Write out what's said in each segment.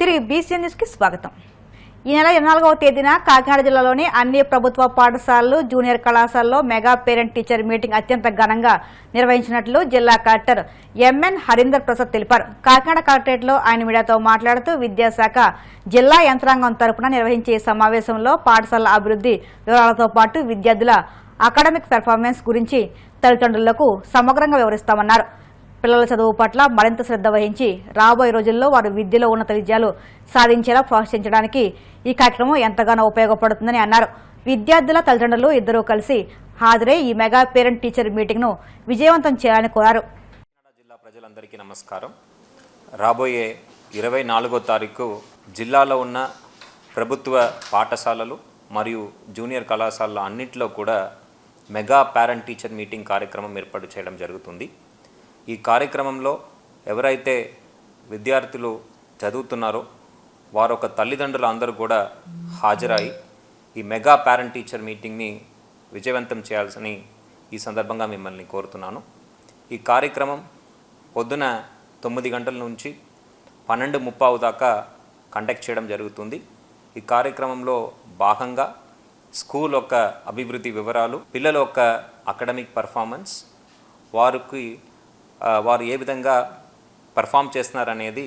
తిరిగి బీసీ న్యూస్కి స్వాగతం. ఈ నెల 24వ తేదీన కాకినాడ జిల్లాలోని అన్ని ప్రభుత్వ పాఠశాలలు, జూనియర్ కళాశాలలో మెగా పేరెంట్ టీచర్ మీటింగ్ అత్యంత ఘనంగా నిర్వహించినట్లు జిల్లా కలెక్టర్ ఎంఎన్ హరీందర్ ప్రసాద్ తెలిపారు. కాకినాడ కలెక్టరేట్లో ఆయన మీడియాతో మాట్లాడుతూ విద్యాశాఖ జిల్లా యంత్రాంగం తరపున నిర్వహించే సమావేశంలో పాఠశాలల అభివృద్ధి వివరాలతో పాటు విద్యార్థుల అకాడమిక్ పెర్ఫార్మెన్స్ గురించి తల్లిదండ్రులకు సమగ్రంగా వివరిస్తామన్నారు. పిల్లల చదువు పట్ల మరింత శ్రద్ధ వహించి రాబోయే రోజుల్లో వారు విద్యలో ఉన్నత విజయాలు సాధించేలా ప్రోత్సహించడానికి ఈ కార్యక్రమం ఎంతగానో ఉపయోగపడుతుందని అన్నారు. విద్యార్థుల తల్లిదండ్రులు ఇద్దరూ కలిసి హాజరై ఈ మెగా పేరెంట్ టీచర్ మీటింగ్ను విజయవంతం చేయాలని కోరారు. జిల్లా ప్రజలందరికీ నమస్కారం. రాబోయే 24వ తారీఖు జిల్లాలో ఉన్న ప్రభుత్వ పాఠశాలలు మరియు జూనియర్ కళాశాలలు అన్నింటిలో కూడా మెగా పేరెంట్ టీచర్ మీటింగ్ కార్యక్రమం ఏర్పాటు చేయడం జరుగుతుంది. ఈ కార్యక్రమంలో ఎవరైతే విద్యార్థులు చదువుతున్నారో వారొక తల్లిదండ్రులు అందరూ కూడా హాజరై ఈ మెగా పేరెంట్ టీచర్ మీటింగ్ని విజయవంతం చేయాల్సిన ఈ సందర్భంగా మిమ్మల్ని కోరుతున్నాను. ఈ కార్యక్రమం పొద్దున 9 గంటల నుంచి 12:30 దాకా కండక్ట్ చేయడం జరుగుతుంది. ఈ కార్యక్రమంలో భాగంగా స్కూల్ యొక్క అభివృద్ధి వివరాలు, పిల్లల యొక్క అకాడమిక్ పర్ఫార్మెన్స్, వారు ఏ విధంగా పర్ఫామ్ చేస్తున్నారనేది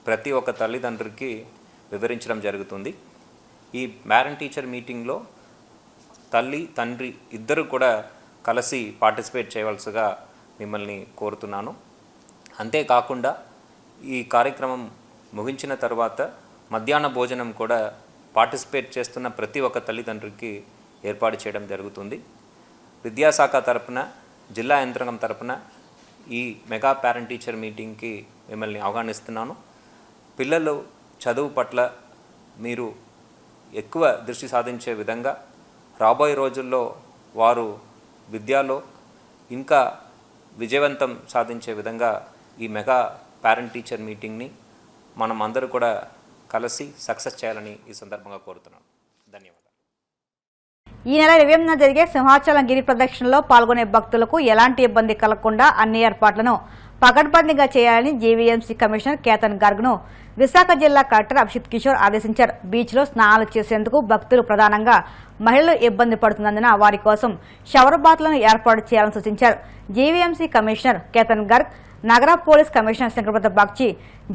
ప్రతి ఒక్క తల్లిదండ్రులకి వివరించడం జరుగుతుంది. ఈ పేరెంట్ టీచర్ మీటింగ్లో తల్లి తండ్రి ఇద్దరు కూడా కలిసి పార్టిసిపేట్ చేయవలసిగా మిమ్మల్ని కోరుతున్నాను. అంతేకాకుండా ఈ కార్యక్రమం ముగించిన తర్వాత మధ్యాహ్న భోజనం కూడా పార్టిసిపేట్ చేస్తున్న ప్రతి ఒక్క తల్లిదండ్రులకి ఏర్పాటు చేయడం జరుగుతుంది. విద్యాశాఖ తరపున, జిల్లా యంత్రాంగం తరపున ఈ మెగా పేరెంట్ టీచర్ మీటింగ్కి మిమ్మల్ని ఆహ్వానిస్తున్నాను. పిల్లలు చదువు పట్ల మీరు ఎక్కువ దృష్టి సాధించే విధంగా రాబోయే రోజుల్లో వారు విద్యలో ఇంకా విజయవంతం సాధించే విధంగా ఈ మెగా పేరెంట్ టీచర్ మీటింగ్ని మనం అందరూ కూడా కలిసి సక్సెస్ చేయాలని ఈ సందర్భంగా కోరుతున్నాను. ధన్యవాదాలు. ఈ నెల 20న జరిగే సింహాచలం గిరి ప్రదక్షిణలో పాల్గొనే భక్తులకు ఎలాంటి ఇబ్బంది కలగకుండా అన్ని ఏర్పాట్లను పకడ్బందీగా చేయాలని జీవీఎంసీ కమిషనర్ కేతన్ గర్గ్ను విశాఖ జిల్లా కలెక్టర్ అభిషిత్ కిషోర్ ఆదేశించారు. బీచ్లో స్నానాలు చేసేందుకు భక్తులు ప్రధానంగా మహిళలు ఇబ్బంది పడుతున్నందున వారి కోసం షవర్ బాత్లను ఏర్పాటు చేయాలని సూచించారు. జీవీఎంసీ కమిషనర్ కేతన్ గర్గ్, నగర police commissioner Shankarpratap Bagchi,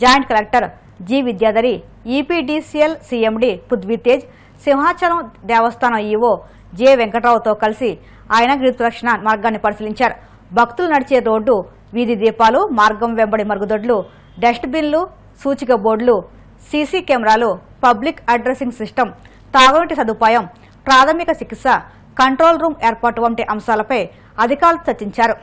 joint collector G Vidyadhari, EPDCL CMD Prithvitej, Simhachalam దేవస్థానం ఈవో జె వెంకట్రావుతో కలిసి ఆయన గిరి ప్రదక్షిణ మార్గాన్ని పరిశీలించారు. భక్తులు నడిచే రోడ్డు, వీధి దీపాలు, మార్గం వెంబడి మరుగుదొడ్లు, డస్ట్బిన్లు, సూచిక బోర్డులు, సీసీ కెమెరాలు, పబ్లిక్ అడ్రసింగ్ సిస్టమ్, తాగునీటి సదుపాయం, ప్రాథమిక చికిత్స, కంట్రోల్ రూమ్ ఏర్పాటు వంటి అంశాలపై అధికారులు చర్చించారు.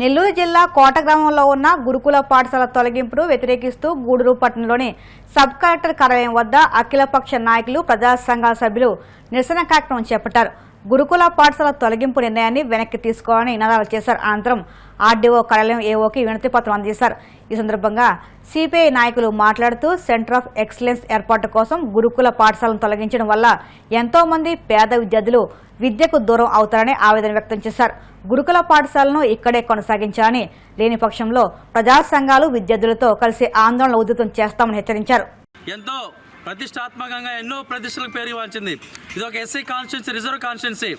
నెల్లూరు జిల్లా కోట గ్రామంలో ఉన్న గురుకుల పాఠశాల తొలగింపును వ్యతిరేకిస్తూ గూడూరు పట్టణంలోని సబ్ కలెక్టర్ కార్యాలయం వద్ద అఖిలపక్ష నాయకులు, ప్రజా సంఘాల సభ్యులు నిరసన కార్యక్రమం చేపట్టారు. గురుకుల పాఠశాల తొలగింపు నిర్ణయాన్ని వెనక్కి తీసుకోవాలని నినాదాలు చేశారు. అనంతరం ఆర్డీఓ కార్యాలయం ఏఓకి వినతి పత్రం అందజేశారు. ఈ సందర్భంగా సిపిఐ నాయకులు మాట్లాడుతూ సెంటర్ ఆఫ్ ఎక్సలెన్స్ ఏర్పాటు కోసం గురుకుల పాఠశాలను తొలగించడం వల్ల ఎంతో మంది పేద విద్యార్థులు విద్యకు దూరం అవుతారని ఆవేదన వ్యక్తం చేశారు. గురుకుల పాఠశాలను ఇక్కడే కొనసాగించాలని, లేని పక్షంలో ప్రజా సంఘాలు విద్యార్థులతో కలిసి ఆందోళన ఉధృతం చేస్తామని హెచ్చరించారు. ఎంతో ప్రతిష్టాత్మకంగా ఎన్నో ప్రతిష్టలకు పేరు ఇవ్వాల్సింది. ఇది ఒక ఎస్సీ కాన్స్టిట్యున్సీ, రిజర్వ్ కాన్స్టిట్యున్సీ.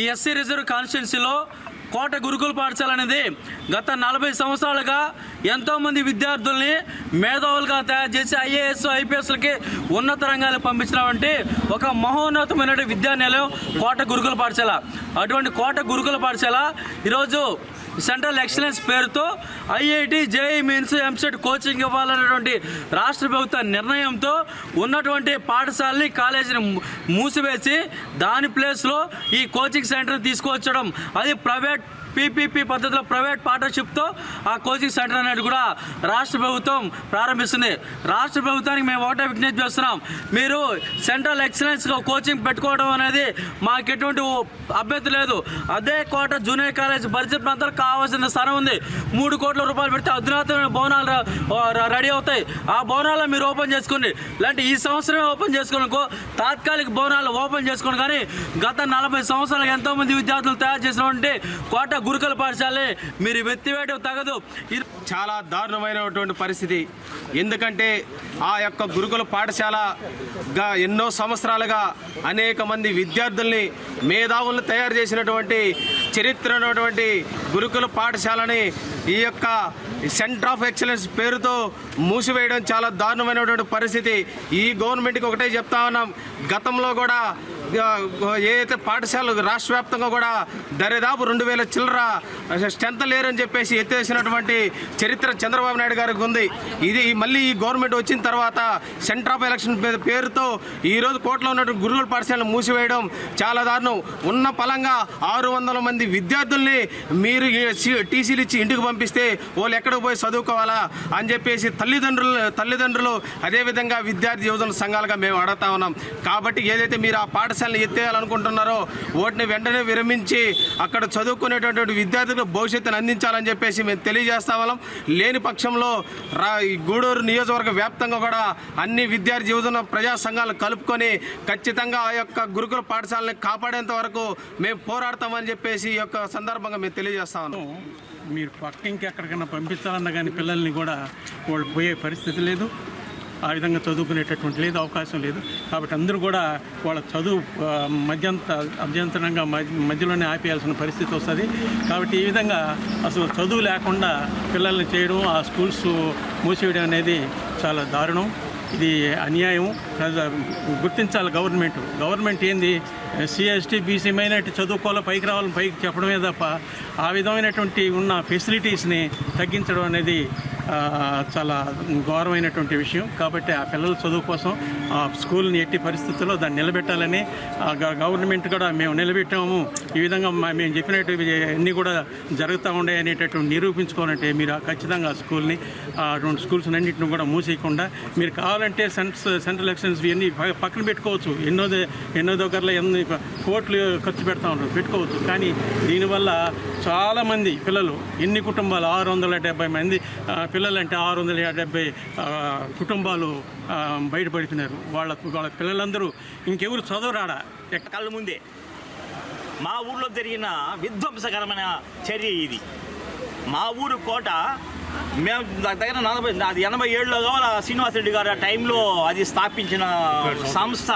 ఈ ఎస్సీ రిజర్వ్ కాన్స్టిట్యున్సీలో కోట గురుకుల పాఠశాల అనేది గత 40 సంవత్సరాలుగా ఎంతోమంది విద్యార్థుల్ని మేధావులుగా తయారు చేసి ఐఏఎస్, ఐపీఎస్లకి ఉన్నత రంగాలకు పంపించినటువంటి ఒక మహోన్నతమైన విద్యానిలయం కోట గురుకుల పాఠశాల. అటువంటి కోట గురుకుల పాఠశాల ఈరోజు సెంట్రల్ ఎక్సలెన్స్ పేరుతో IIT, JEE mains, EAMCET coaching ఇవ్వాలనేటువంటి రాష్ట్ర ప్రభుత్వ నిర్ణయంతో ఉన్నటువంటి పాఠశాలని, కాలేజీని మూసివేసి దాని ప్లేస్లో ఈ కోచింగ్ సెంటర్ని తీసుకువచ్చడం, అది ప్రైవేట్ పీపీపీ పద్ధతిలో ప్రైవేట్ పార్ట్నర్షిప్తో ఆ కోచింగ్ సెంటర్ అనేది కూడా రాష్ట్ర ప్రభుత్వం ప్రారంభిస్తుంది. రాష్ట్ర ప్రభుత్వానికి మేము ఒకటే విజ్ఞప్తి చేస్తున్నాం, మీరు సెంట్రల్ ఎక్సలెన్స్గా కోచింగ్ పెట్టుకోవడం అనేది మాకు ఎటువంటి అభ్యర్థి లేదు. అదే కోట జూనియర్ కాలేజ్ పరిసర ప్రాంతాలు కావాల్సిన స్థలం ఉంది. 3 కోట్ల రూపాయలు పెడితే అధునాతమైన భవనాలు రెడీ అవుతాయి. ఆ భవనాల్లో మీరు ఓపెన్ చేసుకోండి. ఇలాంటి ఈ సంవత్సరమే ఓపెన్ చేసుకోనుకో, తాత్కాలిక భవనాలు ఓపెన్ చేసుకోండి. కానీ గత 40 సంవత్సరాలకు ఎంతోమంది విద్యార్థులు తయారు చేసినటువంటి కోట గురుకుల పాఠశాలే మీరు వెత్తివేయడం తగదు. చాలా దారుణమైనటువంటి పరిస్థితి. ఎందుకంటే ఆ యొక్క గురుకుల పాఠశాలగా ఎన్నో సంవత్సరాలుగా అనేక మంది విద్యార్థుల్ని మేధావులను తయారు చేసినటువంటి చరిత్ర ఉన్నటువంటి గురుకుల పాఠశాలని ఈ యొక్క సెంటర్ ఆఫ్ ఎక్సలెన్స్ పేరుతో మూసివేయడం చాలా దారుణమైనటువంటి పరిస్థితి. ఈ గవర్నమెంట్కి ఒకటే చెప్తా ఉన్నాం, గతంలో కూడా ఏదైతే పాఠశాలలు రాష్ట్ర వ్యాప్తంగా కూడా దరిదాపు 2000 చిల్లర స్ట్రెంత్ లేరని చెప్పేసి ఎత్తేసినటువంటి చరిత్ర చంద్రబాబు నాయుడు గారికి ఉంది. ఇది మళ్ళీ ఈ గవర్నమెంట్ వచ్చిన తర్వాత సెంటర్ ఆఫ్ ఎలక్షన్ పేరుతో ఈరోజు కోట్లో ఉన్నటువంటి గురుకుల పాఠశాలను మూసివేయడం చాలా దారుణం. ఉన్న పలంగా 600 మంది విద్యార్థుల్ని మీరు టీసీలు ఇచ్చి ఇంటికి పంపిస్తే వాళ్ళు ఎక్కడికి పోయి చదువుకోవాలా అని చెప్పేసి తల్లిదండ్రులు అదేవిధంగా విద్యార్థి యువజన సంఘాలుగా మేము అడుగుతా ఉన్నాం. కాబట్టి ఏదైతే మీరు ఆ పాఠశాలను ఎత్తేయాలనుకుంటున్నారో వాటిని వెంటనే విరమించి అక్కడ చదువుకునేటటువంటి విద్యార్థులకు భవిష్యత్తును అందించాలని చెప్పేసి మేము తెలియజేస్తా ఉన్నాం. లేని పక్షంలో ఈ గూడూరు నియోజకవర్గ వ్యాప్తంగా కూడా అన్ని విద్యార్థి యువజన ప్రజా సంఘాలు కలుపుకొని ఖచ్చితంగా ఆ యొక్క గురుకుల పాఠశాలని కాపాడేంత వరకు మేము పోరాడతామని చెప్పేసి ఈ యొక్క సందర్భంగా మేము తెలియజేస్తా ఉన్నాం. మీరు పక్క ఇంకెక్కడికైనా పంపించాలన్నా కానీ పిల్లల్ని కూడా వాళ్ళు పోయే పరిస్థితి లేదు, ఆ విధంగా చదువుకునేటటువంటి లేదు, అవకాశం లేదు. కాబట్టి అందరూ కూడా వాళ్ళ చదువు అభ్యంతరంగా మధ్యలోనే ఆపేయాల్సిన పరిస్థితి వస్తుంది. కాబట్టి ఈ విధంగా అసలు చదువు లేకుండా పిల్లల్ని చేయడం, ఆ స్కూల్స్ మూసివేయడం అనేది చాలా దారుణం. ఇది అన్యాయం. గుర్తించాలి గవర్నమెంట్ ఏంది, ఎస్సీ ఎస్టీ బీసీ మైనారిటీ చదువుకోవాలి, పైకి రావాలని పైకి చెప్పడమే తప్ప ఆ విధమైనటువంటి ఉన్న ఫెసిలిటీస్ని తగ్గించడం అనేది చాలా ఘోరమైనటువంటి విషయం. కాబట్టి ఆ పిల్లల చదువు కోసం ఆ స్కూల్ని ఎట్టి పరిస్థితుల్లో దాన్ని నిలబెట్టాలని గవర్నమెంట్ కూడా మేము నిలబెట్టాము, ఈ విధంగా మేము చెప్పినట్టు అన్నీ కూడా జరుగుతూ ఉండే అనేటటువంటి నిరూపించుకోవాలంటే మీరు ఖచ్చితంగా స్కూల్ని అటువంటి స్కూల్స్ అన్నింటిని కూడా మూసేయకుండా మీరు కావాలంటే సెంట్రల్ ఎలక్షన్స్ ఇవన్నీ పక్కన పెట్టుకోవచ్చు. ఎన్నో దగ్గరలో ఎన్ని కోట్లు ఖర్చు పెట్టుకోవచ్చు. కానీ దీనివల్ల చాలామంది పిల్లలు, ఎన్ని కుటుంబాలు 670 మంది పిల్లలు అంటే 670 కుటుంబాలు బయటపడిపోయినారు. వాళ్ళ పిల్లలందరూ ఇంకెవరు చదువురాడా. కళ్ళ ముందే మా ఊర్లో జరిగిన విధ్వంసకరమైన చర్య ఇది. మా ఊరు కోట మేము దగ్గర 87లో కావాలి శ్రీనివాసరెడ్డి గారు ఆ టైంలో అది స్థాపించిన సంస్థ.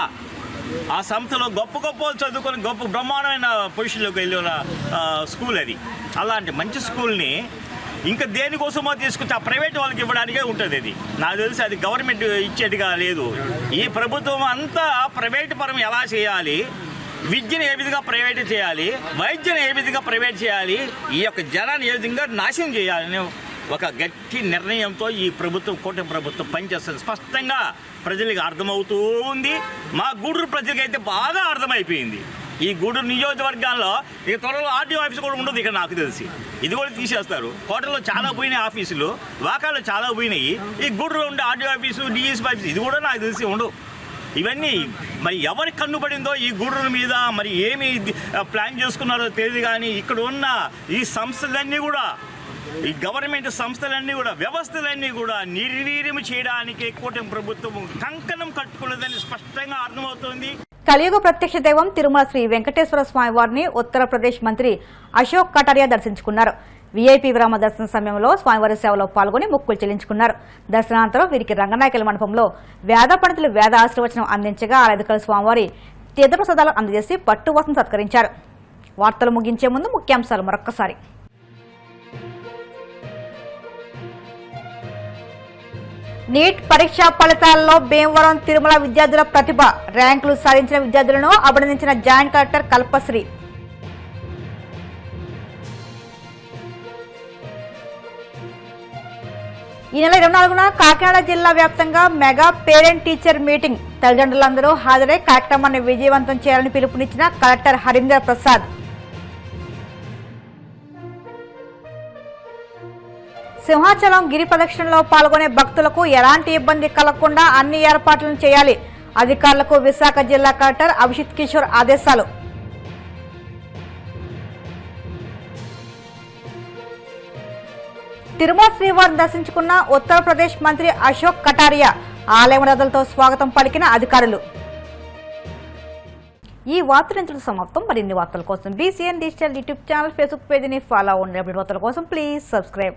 ఆ సంస్థలో గొప్ప చదువుకొని గొప్ప బ్రహ్మాండమైన పొజిషన్లోకి వెళ్ళిన స్కూల్ అది. అలాంటి మంచి స్కూల్ని ఇంకా దేనికోసమో తీసుకొచ్చి ఆ ప్రైవేట్ వాళ్ళకి ఇవ్వడానికే ఉంటుంది. అది నాకు తెలిసి అది గవర్నమెంట్ ఇచ్చేట్టుగా లేదు. ఈ ప్రభుత్వం అంతా ప్రైవేట్ పరం ఎలా చేయాలి, విద్యను ఏ విధంగా ప్రైవేట్ చేయాలి, వైద్యను ఏ విధంగా ప్రైవేట్ చేయాలి, ఈ యొక్క జనాన్ని ఏ విధంగా నాశనం చేయాలని ఒక గట్టి నిర్ణయంతో ఈ ప్రభుత్వం, కూటమి ప్రభుత్వం పనిచేస్తుంది. స్పష్టంగా ప్రజలకు అర్థమవుతూ ఉంది. మా గూడూరు ప్రజలకైతే బాగా అర్థమైపోయింది. ఈ గూడూరు నియోజకవర్గాల్లో ఇక త్వరలో ఆర్డీఓ ఆఫీసు కూడా ఉండదు ఇక్కడ నాకు తెలిసి. ఇది కూడా తీసేస్తారు. కోటలో చాలా పోయినాయి ఆఫీసులు, వాకాల్లో చాలా పోయినాయి. ఈ గూడూరులో ఉండే ఆర్డీఓ ఆఫీసు, డిఎస్పీ ఆఫీసు ఇది కూడా నాకు తెలిసి ఉండవు. ఇవన్నీ మరి ఎవరికి కన్నుపడిందో ఈ గూడూరు మీద, మరి ఏమి ప్లాన్ చేసుకున్నారో తెలియదు. కానీ ఇక్కడ ఉన్న ఈ సంస్థలన్నీ కూడా, ఈ గవర్నమెంట్ సంస్థలన్నీ కూడా, వ్యవస్థలన్నీ కూడా నిర్వీర్యం చేయడానికి కూటమి ప్రభుత్వం కంకణం కట్టుకున్నదని స్పష్టంగా అర్థమవుతోంది. కలియుగ ప్రత్యక్ష దైవం తిరుమల శ్రీ వెంకటేశ్వర స్వామి వారిని ఉత్తరప్రదేశ్ మంత్రి అశోక్ కటారియా దర్శించుకున్నారు. వీఐపీ విరామ దర్శన సమయంలో స్వామివారి సేవలో పాల్గొని మొక్కులు చెల్లించుకున్నారు. దర్శనానంతరం వీరికి రంగనాయకుల మండపంలో వేద పండితులు వేద ఆశీర్వచనం అందించగా ఆరాధకులు స్వామివారి తీర్థప్రసాదాలు అందజేసి పట్టువస్త్రం సత్కరించారు. వార్తలు ముగించే ముందు ముఖ్యాంశాలు మరొక్కసారి. నీట్ పరీక్షా ఫలితాల్లో భీమవరం తిరుమల విద్యార్థుల ప్రతిభ, ర్యాంకులు సాధించిన విద్యార్థులను అభినందించిన జాయింట్ కలెక్టర్ కల్పశ్రీ. ఈ నెల 24న కాకినాడ జిల్లా వ్యాప్తంగా మెగా పేరెంట్ టీచర్ మీటింగ్. తల్లిదండ్రులందరూ హాజరై కార్యక్రమాన్ని విజయవంతం చేయాలని పిలుపునిచ్చిన కలెక్టర్ హరీందర్ ప్రసాద్. సింహాచలం గిరి ప్రదక్షిణలో పాల్గొనే భక్తులకు ఎలాంటి ఇబ్బంది కలగకుండా అన్ని ఏర్పాట్లను చేయాలి. అధికారులకు విశాఖ జిల్లా కలెక్టర్ అభిషిత్ కిషోర్ ఆదేశాలు. తిరుమల శ్రీవారిని దర్శించుకున్న ఉత్తరప్రదేశ్ మంత్రి అశోక్ కటారియా. ఆలయ మర్యాదలతో స్వాగతం పలికిన అధికారులు. ఈ వార్తలు ఇంతటితో సమాప్తం. మరిన్ని వార్తల కోసం BCN digital YouTube channel, Facebook పేజీని ఫాలో అవ్వండి. వార్తల కోసం ప్లీజ్ సబ్స్క్రైబ్.